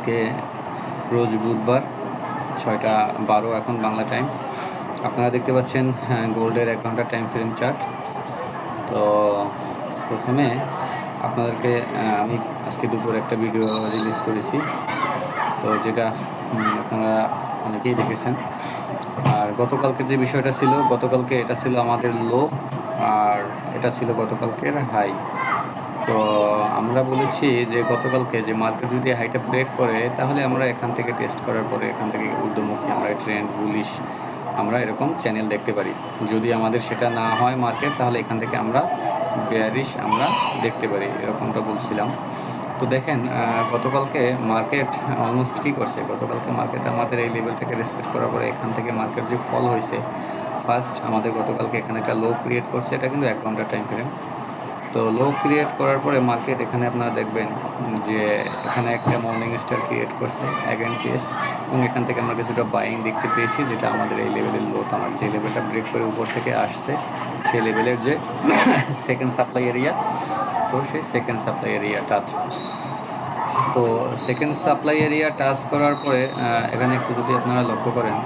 আজকে রোজ বুধবার 6:12 এখন বাংলা টাইম। আপনারা দেখতে পাচ্ছেন গোল্ডের 1 ঘন্টার টাইম ফ্রেম চার্ট। তো প্রথমে আপনাদেরকে আমি আজকে দুপুর একটা ভিডিও রিলিজ করেছি, তো যেটা আপনারা অনেকেই দেখেছেন। আর গতকালকে যে বিষয়টা ছিল, গতকালকে এটা ছিল আমাদের লো, আর এটা ছিল গতকালকের হাই। তো আমরা বলেছি যে গতকালকে যে মার্কেট যদি হাইটা ব্রেক করে, তাহলে আমরা এখান থেকে টেস্ট করার পরে এখান থেকে ঊর্ধ্বমুখী আমরা ট্রেন্ড বুলিশ আমরা এরকম চ্যানেল দেখতে পারি। যদি আমাদের সেটা না হয় মার্কেট, তাহলে এখান থেকে আমরা বেয়ারিশ আমরা দেখতে পারি, এরকমটা বলছিলাম। তো দেখেন গতকালকে মার্কেট অলমোস্ট কী করছে, গতকালকে মার্কেট আমাদের এই লেভেলটাকে রেসপেক্ট করার পরে এখান থেকে মার্কেট যে ফল হয়েছে, ফার্স্ট আমাদের গতকালকে এখানে একটা লো ক্রিয়েট করছে, এটা কিন্তু 1 ঘন্টার টাইম ফ্রেম। তো লো ক্রিয়েট করার পরে মার্কেট এখানে আপনারা দেখবেন যে এখানে একটা মর্নিং স্টার ক্রিয়েট করছে অ্যাগেন টেস্ট, এবং এখান থেকে আমরা কিছুটা বাইং দেখতে পেয়েছি, যেটা আমাদের এই লেভেলের লো, আমার যে লেভেলটা ব্রেক করে উপর থেকে আসছে সেই লেভেলের যে সেকেন্ড সাপ্লাই এরিয়া, তো সেই সেকেন্ড সাপ্লাই এরিয়া টাচ। তো সেকেন্ড সাপ্লাই এরিয়া টাচ করার পরে এখানে একটু যদি আপনারা লক্ষ্য করেন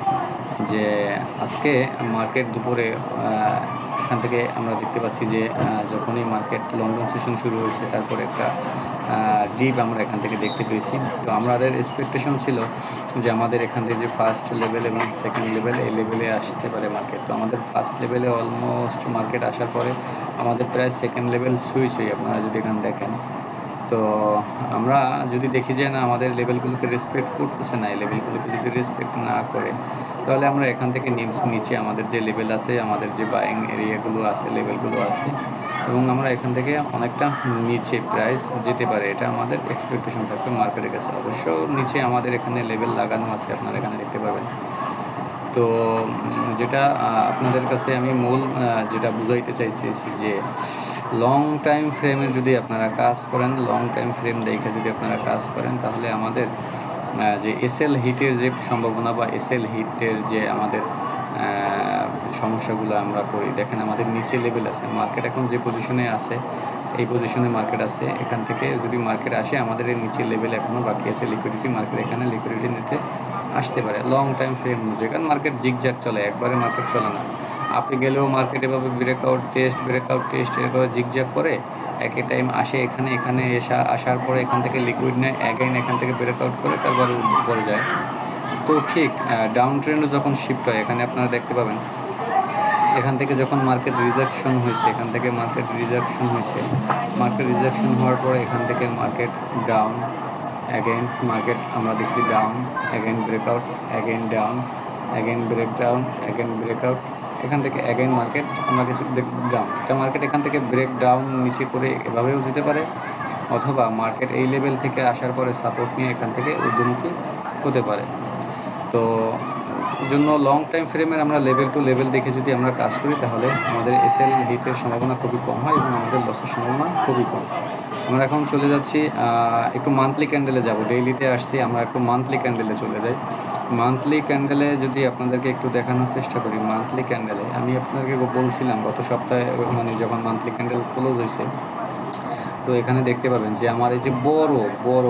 যে আজকে মার্কেট দুপুরে এখান থেকে আমরা দেখতে পাচ্ছি যে যখনই মার্কেট লন্ডন সেশন শুরু হয়েছে, তারপরে একটা ডিপ আমরা এখান থেকে দেখতে পেয়েছি। তো আমাদের এক্সপেকটেশন ছিল যে আমাদের এখান থেকে যে ফার্স্ট লেভেল এবং সেকেন্ড লেভেল, এই লেভেলে আসতে পারে মার্কেট। তো আমাদের ফার্স্ট লেভেলে অলমোস্ট মার্কেট আসার পরে আমাদের প্রায় সেকেন্ড লেভেল সুইচ হই, আপনারা যদি এখানে দেখেন। তো আমরা যদি দেখি যে না, আমাদের লেভেলগুলোকে রেসপেক্ট করতেছে না, এই লেভেলগুলোকে যদি রেসপেক্ট না করে, তাহলে আমরা এখান থেকে নিচে আমাদের যে লেভেল আছে, আমাদের যে বাইং এরিয়াগুলো আছে, লেভেলগুলো আছে, এবং আমরা এখান থেকে অনেকটা নিচে প্রাইস যেতে পারে, এটা আমাদের এক্সপেকটেশন থাকবে মার্কেটের কাছে। অবশ্য নিচে আমাদের এখানে লেভেল লাগানো আছে, আপনারা এখানে দেখতে পাবেন। তো যেটা আপনাদের কাছে আমি মূল যেটা বুঝাইতে চাইছি যে লং টাইম ফ্রেমে যদি আপনারা কাজ করেন, লং টাইম ফ্রেম দেখে যদি আপনারা কাজ করেন, তাহলে আমাদের যে এসএল হিটের যে সম্ভাবনা বা এসএল হিটের যে আমাদের সমস্যাগুলো আমরা করি, দেখেন আমাদের নিচে লেভেল আছে, মার্কেট এখন যে পজিশনে আছে, এই পজিশনে মার্কেট আছে, এখান থেকে যদি মার্কেট আসে, আমাদের এই নিচের লেভেল এখনও বাকি আছে লিকুইডিটি, মার্কেট এখানে লিকুইডিটি নিতে আসতে পারে লং টাইম ফ্রেম অনুযায়ী। কারণ মার্কেট জিগজ্যাগ চলে, একবারে মার্কেট চলে না। আপনি গেলেও মার্কেট এভাবে ব্রেকআউট টেস্ট এভাবে জিগজ্যাগ করে একই টাইম আসে, এখানে আসার পরে এখান থেকে লিকুইড নেয়, অ্যাগেইন এখান থেকে ব্রেকআউট করে তারপরে উপরে যায়। তো ঠিক ডাউন ট্রেন্ডও যখন শিফট হয়, এখানে আপনারা দেখতে পাবেন এখান থেকে যখন মার্কেট রিজেকশন হয়েছে, মার্কেট রিজেকশন হওয়ার পরে এখান থেকে মার্কেট ডাউন, অ্যাগেইন মার্কেট আমরা দেখছি down, again breakout, again down, again breakdown, again breakout, এখান থেকে অ্যাগেইন মার্কেট আমরা কিছু ডাউন। এটা মার্কেট এখান থেকে ব্রেক ডাউন নিচে করে এভাবেও যেতে পারে, অথবা মার্কেট এই লেভেল থেকে আসার পরে সাপোর্ট নিয়ে এখান থেকে ঊর্ধ্বমুখী হতে পারে। তো জন্য লং টাইম ফ্রেমের আমরা লেভেল টু লেভেল দেখে যদি আমরা কাজ করি, তাহলে আমাদের এসএল হিটের সম্ভাবনা খুবই কম হয় এবং আমাদের লসের সম্ভাবনা খুবই কম। আমরা এখন চলে যাচ্ছি একটু মান্থলি ক্যান্ডেলে যাব, ডেইলিতে আসছি, আমরা একটু মান্থলি ক্যান্ডেলে চলে যাই। মান্থলি ক্যান্ডেলে যদি আপনাদেরকে একটু দেখানোর চেষ্টা করি, মান্থলি ক্যান্ডেলে আমি আপনাদেরকে বলছিলাম গত সপ্তাহে, মানে যখন মান্থলি ক্যান্ডেল ক্লোজ হয়েছে, তো এখানে দেখতে পাবেন যে আমার এই যে বড়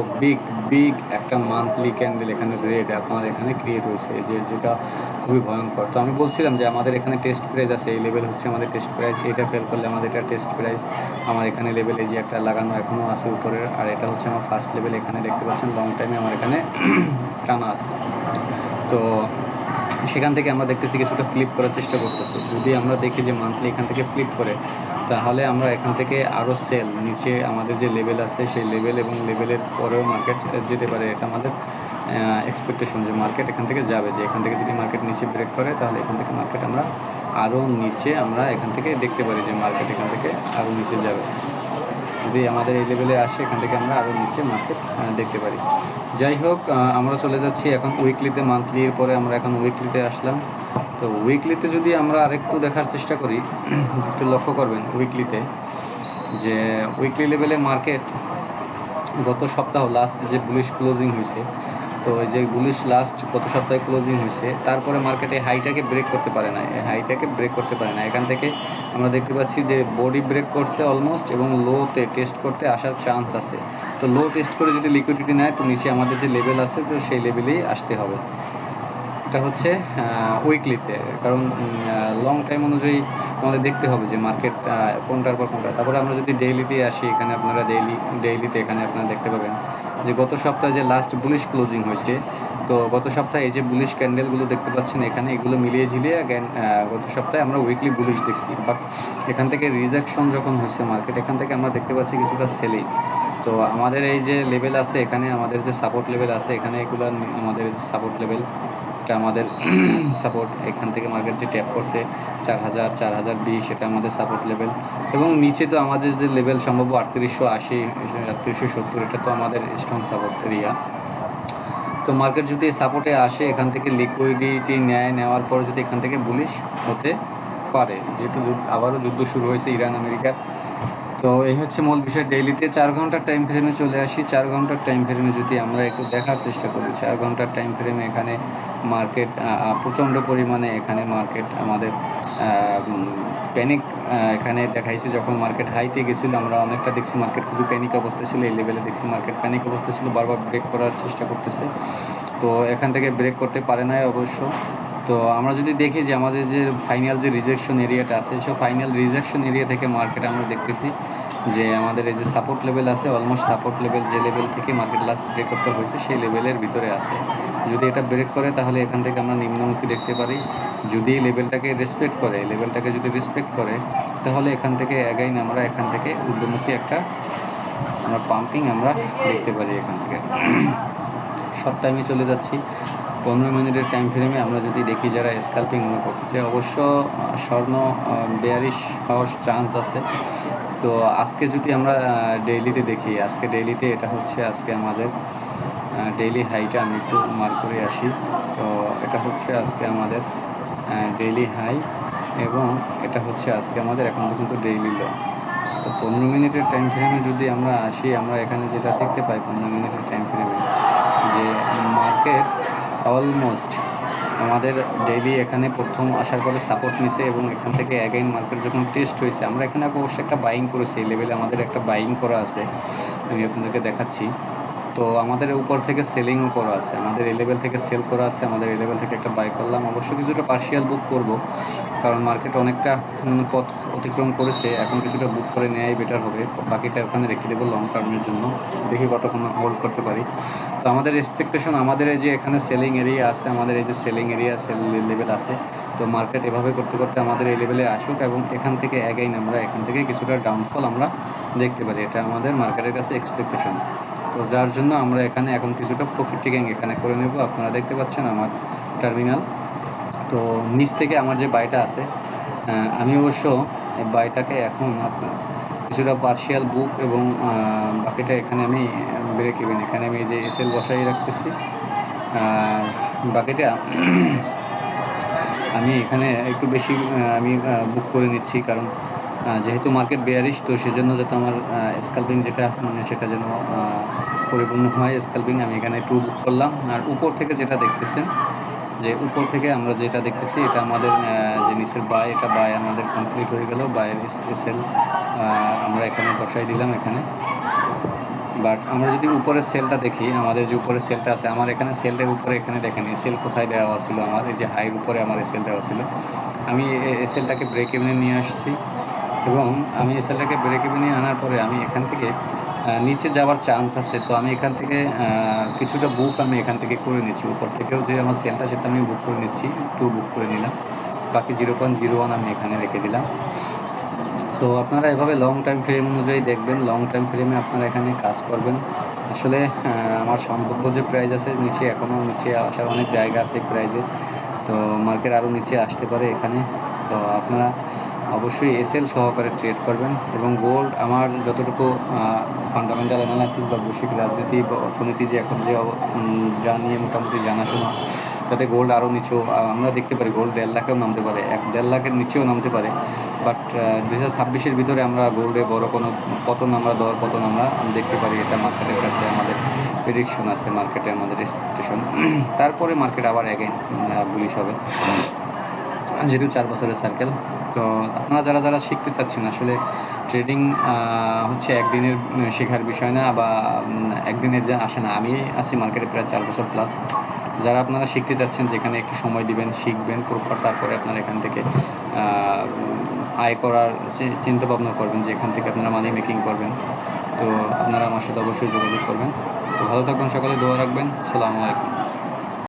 বিগ একটা মান্থলি ক্যান্ডেল এখানে রেড আপনার এখানে ক্রিয়েট হয়েছে, যেটা খুবই ভয়ঙ্কর। তো আমি বলছিলাম যে আমাদের এখানে টেস্ট প্রাইস আছে, এই লেভেল হচ্ছে আমাদের টেস্ট প্রাইস, এটা ফেল করলে আমাদের এটা টেস্ট প্রাইস। আমার এখানে লেভেল এই যে একটা লাগানো এখনও আছে উপরের, আর এটা হচ্ছে আমার ফার্স্ট লেভেল, এখানে দেখতে পাচ্ছেন লং টাইমে আমার এখানে টানা আছে। তো সেখান থেকে আমরা দেখতেছি কিছুটা ফ্লিপ করার চেষ্টা করতেছে। যদি আমরা দেখি যে মান্থলি এখান থেকে ফ্লিপ করে, তাহলে আমরা এখান থেকে আরও সেল, নিচে আমাদের যে লেভেল আছে সেই লেভেল এবং লেভেলের পরেও মার্কেট যেতে পারে, এটা আমাদের এক্সপেকটেশন যে মার্কেট এখান থেকে যাবে, যে এখান থেকে যদি মার্কেট নিচে ব্রেক করে, তাহলে এখান থেকে মার্কেট আমরা আরও নিচে আমরা এখান থেকে দেখতে পারি যে মার্কেট এখান থেকে আরও নিচে যাবে। যদি আমাদের এই লেভেলে আসে, এখান থেকে আমরা আরও নিচে মার্কেট দেখতে পারি। যাই হোক, আমরা চলে যাচ্ছি এখন উইকলিতে, মান্থলির পরে আমরা এখন উইকলিতে আসলাম। তো উইকলিতে যদি আমরা আরেকটু দেখার চেষ্টা করি, একটু লক্ষ্য করবেন উইকলিতে যে উইকলি লেভেলে মার্কেট গত সপ্তাহ লাস্ট যে বুলিশ ক্লোজিং হয়েছে, তো এই যে বুলিশ লাস্ট গত সপ্তাহে ক্লোজিং হয়েছে, তারপরে মার্কেটে হাইটাকে ব্রেক করতে পারে না, এখান থেকে আমরা দেখতে পাচ্ছি যে বডি ব্রেক করছে অলমোস্ট, এবং লোতে টেস্ট করতে আসার চান্স আছে। তো লো টেস্ট করে যদি লিকুইডিটি নেয় তো নিচে আমাদের যে লেভেল আছে তো সেই লেভেলেই আসতে হবে। এটা হচ্ছে উইকলিতে, কারণ লং টাইম অনুযায়ী আমাদের দেখতে হবে যে মার্কেট কোনটার পর কোনটা। তারপরে আমরা যদি ডেইলিতে আসি, এখানে আপনারা ডেইলিতে এখানে আপনারা দেখতে পাবেন যে গত সপ্তাহে যে লাস্ট বুলিশ ক্লোজিং হয়েছে, তো গত সপ্তাহে এই যে বুলিশ ক্যান্ডেলগুলো দেখতে পাচ্ছেন এখানে, এগুলো মিলিয়ে ঝিলিয়ে গত সপ্তাহে আমরা উইকলি বুলিশ দেখছি, বাট এখান থেকে রিজেকশন যখন হয়েছে মার্কেট, এখান থেকে আমরা দেখতে পাচ্ছি কিছুটা সেলিং। তো আমাদের এই যে লেভেল আছে এখানে, আমাদের যে সাপোর্ট লেভেল আছে এখানে, এগুলো আমাদের সাপোর্ট লেভেল, এটা আমাদের সাপোর্ট। এখান থেকে মার্কেট যে ট্যাপ করছে 4000 4020, এটা আমাদের সাপোর্ট লেভেল। এবং নিচে তো আমাদের যে লেভেল সম্ভব 3880 3870, এটা তো আমাদের স্ট্রং সাপোর্ট এরিয়া। তো মার্কেট যদি সাপোর্টে আসে, এখান থেকে লিকুইডিটি নেওয়ার পর যদি এখান থেকে বুলিশ হতে পারে, যেহেতু আবারও যুদ্ধ শুরু হয়েছে ইরান আমেরিকার। তো এই হচ্ছে মূল বিষয়। ডেইলিতে 4 ঘন্টার টাইম ফ্রেমে চলে আসি। 4 ঘন্টার টাইম ফ্রেমে যদি আমরা একটু দেখার চেষ্টা করি, 4 ঘন্টার টাইম ফ্রেমে এখানে মার্কেট প্রচণ্ড পরিমাণে এখানে মার্কেট আমাদের প্যানিক এখানে দেখাইছে। যখন মার্কেট হাইতে গেছিলো আমরা অনেকটা দেখছি মার্কেট খুবই প্যানিক অবস্থা ছিল, এই লেভেলে দেখছি মার্কেট প্যানিক অবস্থা ছিল, বারবার ব্রেক করার চেষ্টা করতেছে। তো এখান থেকে ব্রেক করতে পারে নাই অবশ্য। তো আমরা যদি দেখি যে আমাদের যে ফাইনাল যে রিজেকশন এরিয়াটা আছে, সে ফাইনাল রিজেকশন এরিয়া থেকে মার্কেট আমরা দেখতেছি যে আমাদের এই যে সাপোর্ট লেভেল আছে, অলমোস্ট সাপোর্ট লেভেল যে লেভেল থেকে মার্কেট লাস্ট ব্রেক করতে হয়েছে সেই লেভেলের ভিতরে আছে। যদি এটা ব্রেক করে তাহলে এখান থেকে আমরা নিম্নমুখী দেখতে পারি। যদি লেভেলটাকে রেসপেক্ট করে, লেভেলটাকে যদি রেসপেক্ট করে, তাহলে এখান থেকে অ্যাগাইন আমরা এখান থেকে ঊর্ধ্বমুখী একটা আমরা পাম্পিং আমরা দেখতে পারি এখান থেকে। শর্ট টাইমে চলে যাচ্ছি 15 মিনিটের টাইম ফ্রেমে। আমরা যদি দেখি যারা স্ক্যাল্পিং মনে করতেছে, অবশ্য স্বর্ণ বেয়ারিশ হওয়ার চান্স আছে। তো আজকে যদি আমরা ডেইলিতে দেখি, আজকে ডেইলিতে এটা হচ্ছে আজকে আমাদের ডেইলি হাইটা আমি একটু মার্ক করে আসি। তো এটা হচ্ছে আজকে আমাদের ডেইলি হাই, এবং এটা হচ্ছে আজকে আমাদের এখন পর্যন্ত ডেইলি লো। তো 15 মিনিটের টাইম ফ্রেমে যদি আমরা আসি, আমরা এখানে যেটা দেখতে পাই 15 মিনিটের টাইম ফ্রেমে, যে মার্কেট অলমোস্ট আমাদের ডেইলি এখানে প্রথম আসার পরে সাপোর্ট নিছে, এবং এখান থেকে অ্যাগেইন মার্কেট যখন টেস্ট হয়েছে, আমরা এখানে অবশ্যই একটা বাইং করেছি, এই লেভেলে আমাদের একটা বাইং করা আছে, আমি আপনাদেরকে দেখাচ্ছি। তো আমাদের উপর থেকে সেলিংও করা আছে, আমাদের এই লেভেল থেকে সেল করা আছে, আমাদের এই লেভেল থেকে একটা বাই করলাম। অবশ্য কিছুটা পার্শিয়াল বুক করব, কারণ মার্কেট অনেকটা পথ অতিক্রম করেছে, এখন কিছুটা বুক করে নেওয়াই বেটার হবে। বাকিটা ওখানে রেখে দেবো লং টার্মের জন্য, দেখি কতক্ষণ হোল্ড করতে পারি। তো আমাদের এক্সপেকটেশন, আমাদের এই যে এখানে সেলিং এরিয়া আছে, আমাদের এই যে সেলিং এরিয়া সেল লেভেল আছে, তো মার্কেট এভাবে করতে করতে আমাদের এই লেভেলে আসুক, এবং এখান থেকে অ্যাগেইন আমরা এখান থেকে কিছুটা ডাউনফল আমরা দেখতে পারি, এটা আমাদের মার্কেটের কাছে এক্সপেকটেশন। তো যার জন্য আমরা এখানে এখন কিছুটা প্রফিট টেকিং এখানে করে নেব। আপনারা দেখতে পাচ্ছেন আমার টার্মিনাল। তো নিচ থেকে আমার যে বাইটা আছে, আমি অবশ্য এই বাইটাকে এখন আপনার কিছুটা পার্শিয়াল বুক, এবং বাকিটা এখানে আমি ব্রেক ইভেন, এখানে আমি এই যে এসএল বসাই রাখতেছি। বাকিটা আমি এখানে একটু বেশি আমি বুক করে নিচ্ছি, কারণ যেহেতু মার্কেট বেয়ারিশ, তো সেজন্য যাতে আমার স্ক্যাল্পিং যেটা সেটা যেন পরিপূর্ণ হয় স্ক্যাল্পিং, আমি এখানে একটু বুক করলাম। আর উপর থেকে যেটা দেখতেছেন, যে উপর থেকে আমরা যেটা দেখতেছি, এটা আমাদের যে নিচের বাই, এটা বাই আমাদের কমপ্লিট হয়ে গেল, বাইয়ের সেল আমরা এখানে বসাই দিলাম এখানে। বাট আমরা যদি উপরের সেলটা দেখি, আমাদের যে উপরের সেলটা আছে, আমার এখানে সেলটার উপরে এখানে দেখেন সেল কোথায় দেওয়া ছিল, আমার এই যে হাইয়ের উপরে আমার সেল দেওয়া ছিল। আমি এই সেলটাকে ব্রেক ইভেনে নিয়ে আসছি, এবং আমি এই সেলটাকে ব্রেক ইভেনে আনার পরে আমি এখান থেকে নিচে যাওয়ার চান্স আছে। তো আমি এখান থেকে কিছুটা বুক আমি এখান থেকে করে নিচ্ছি, উপর থেকেও যে আমার সেলটা সেটা আমি বুক করে নিচ্ছি, একটু বুক করে নিলাম, বাকি 0.01 আমি এখানে রেখে দিলাম। তো আপনারা এভাবে লং টাইম ফ্রেম অনুযায়ী দেখবেন, লং টাইম ফ্রেমে আপনারা এখানে কাজ করবেন। আসলে আমার সম্ভাব্য যে প্রাইস আছে নিচে, এখনও নিচে আসার অনেক জায়গা আছে প্রাইজে, তো মার্কেট আরও নিচে আসতে পারে এখানে। তো আপনারা অবশ্যই এসএল সহকারে ট্রেড করবেন। এবং গোল্ড, আমার যতটুকু ফান্ডামেন্টাল অ্যানালাইসিস বা বৈশ্বিক রাজনীতি বা অর্থনীতি যে এখন যে যা নিয়ে মোটামুটি জানাশোনা, যাতে গোল্ড আরও নিচেও আমরা দেখতে পারি, গোল্ড 1.5 লাখেও নামতে পারে, 1.5 লাখের নিচেও নামতে পারে। বাট 2026-এর ভিতরে আমরা গোল্ডে বড় কোনো পতন, আমরা দর পতন আমরা দেখতে পারি, এটা মার্কেটের কাছে আমাদের প্রেডিকশন আছে, মার্কেটে আমাদের এক্সপেকটেশন। তারপরে মার্কেট আবার অ্যাগেইন বুলিশ হবে, যেহেতু 4 বছরের সার্কেল। তো আপনারা যারা যারা শিখতে চাচ্ছেন, আসলে ট্রেডিং হচ্ছে একদিনের শেখার বিষয় না, বা একদিনের যে আসে না। আমি আছি মার্কেটে প্রায় 4 বছর প্লাস। যারা আপনারা শিখতে চাচ্ছেন, যেখানে একটু সময় দিবেন, শিখবেন প্রপার, তারপরে আপনারা এখান থেকে আয় করার চিন্তা ভাবনা করবেন, যে এখান থেকে আপনারা মানি মেকিং করবেন, তো আপনারা আমার সাথে অবশ্যই যোগাযোগ করবেন। তো ভালো থাকবেন, সকালে দোয়া রাখবেন। আসসালামু আলাইকুম।